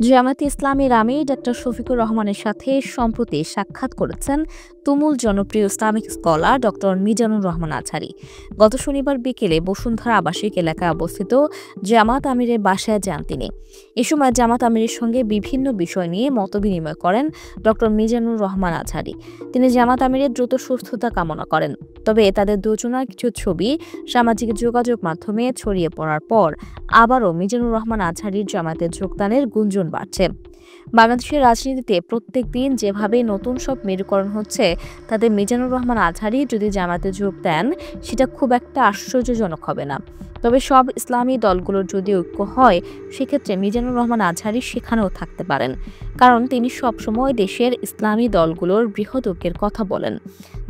জামায়াতে ইসলামীর আমির ডক্টর শফিকুর রহমানের সাথে সম্প্রতি সাক্ষাৎ করেছেন তুমুল জনপ্রিয় Islamic scholar doctor Mizanur Rahman Azhari. গত শনিবার বিকেলে বসুন্ধরা আবাসিক এলাকায় অবস্থিত জামাত আমিরের বাসায় যান তিনি। এ সময় জামাত আমিরের সঙ্গে বিভিন্ন বিষয় নিয়ে মতবিনিময় করেন ডক্টর মিজানুর রহমান আজহারী। তিনি জামাত আমিরের দ্রুত সুস্থতা কামনা করেন। তবে তাদের দুজনার কিছু ছবি সামাজিক যোগাযোগ মাধ্যমে ছড়িয়ে পড়ার পর আবারও মিজানুর রহমান আজহারীর জামায়াতে যোগদানের গুঞ্জন বাড়ছে। বাংলাদেশের রাজনীতিতে প্রত্যেক দিন যেভাবে নতুন সব মেরুকরণ হচ্ছে, তাতে মিজানুর রহমান আজহারী যদি জামায়াতে যোগ দেন সেটা খুব একটা আশ্চর্যজনক হবে না। তবে সব ইসলামী দলগুলোর যদি ঐক্য হয়, সেক্ষেত্রে মিজানুর রহমান আজহারী সেখানেও থাকতে পারেন, কারণ তিনি সবসময় দেশের ইসলামী দলগুলোর বৃহৎ ঐক্যের কথা বলেন।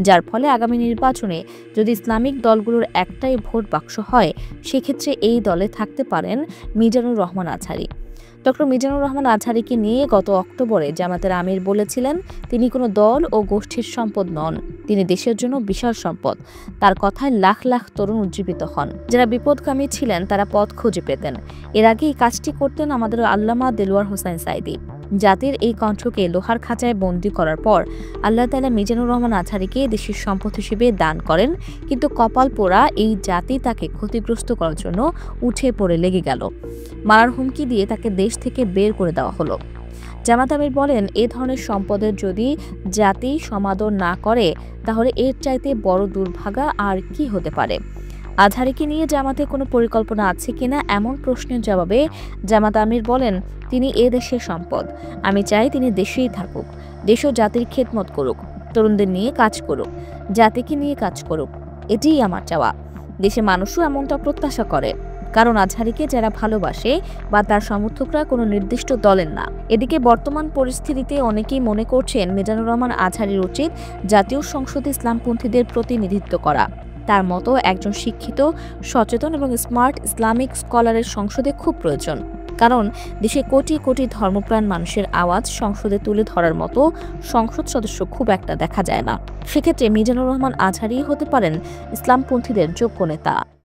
যার ফলে আগামী নির্বাচনে যদি ইসলামিক দলগুলোর একটাই ভোট বাক্স হয়, সেক্ষেত্রে এই দলে থাকতে পারেন মিজানুর রহমান আজহারী। ডক্টর মিজানুর রহমান আজহারীকে নিয়ে গত অক্টোবরে জামাতের আমির বলেছিলেন, তিনি কোনো দল ও গোষ্ঠীর সম্পদ নন, তিনি দেশের জন্য বিশাল সম্পদ। তার কথায় লাখ লাখ তরুণ উজ্জীবিত হন। যারা বিপদগামী ছিলেন তারা পথ খুঁজে পেতেন। এর আগে এই কাজটি করতেন আমাদের আল্লামা দেলোয়ার হোসাইন সাঈদী। জাতির এই কণ্ঠকে লোহার খাঁচায় বন্দী করার পর আল্লাহ তাআলা মিজানুর রহমান আজহারীকে দেশের সম্পদ হিসেবে দান করেন, কিন্তু কপাল পোড়া এই জাতি তাকে ক্ষতিগ্রস্ত করার জন্য উঠে পড়ে লেগে গেল। মারার হুমকি দিয়ে তাকে দেশ থেকে বের করে দেওয়া হলো। জামাত আমির বলেন, এ ধরনের সম্পদের যদি জাতি সমাদর না করে, তাহলে এর চাইতে বড় দুর্ভাগা আর কি হতে পারে। আজহারীকে নিয়ে জামাতে কোনো পরিকল্পনা আছে কিনা এমন প্রশ্নের জবাবে জামাত আমির বলেন, তিনি এ দেশের সম্পদ। আমি চাই তিনি দেশেই থাকুক, দেশ ও জাতির খেদমত করুক, তরুণদের নিয়ে কাজ করুক, জাতিকে নিয়ে কাজ করুক। এটিই আমার চাওয়া। দেশের মানুষও এমনটা প্রত্যাশা করে, কারণ আজহারীকে যারা ভালোবাসে বা তার সমর্থকরা কোনো নির্দিষ্ট দলের না। এদিকে বর্তমান পরিস্থিতিতে অনেকেই মনে করছেন মিজানুর রহমান আজহারীর উচিত জাতীয় সংসদে ইসলামপন্থীদের প্রতিনিধিত্ব করা। তার মতো একজন শিক্ষিত, সচেতন এবং স্মার্ট ইসলামিক স্কলারের সংসদে খুব প্রয়োজন, কারণ দেশে কোটি কোটি ধর্মপ্রাণ মানুষের আওয়াজ সংসদে তুলে ধরার মতো সংসদ সদস্য খুব একটা দেখা যায় না। সেক্ষেত্রে মিজানুর রহমান আজহারী হতে পারেন ইসলামপন্থীদের যোগ্য নেতা।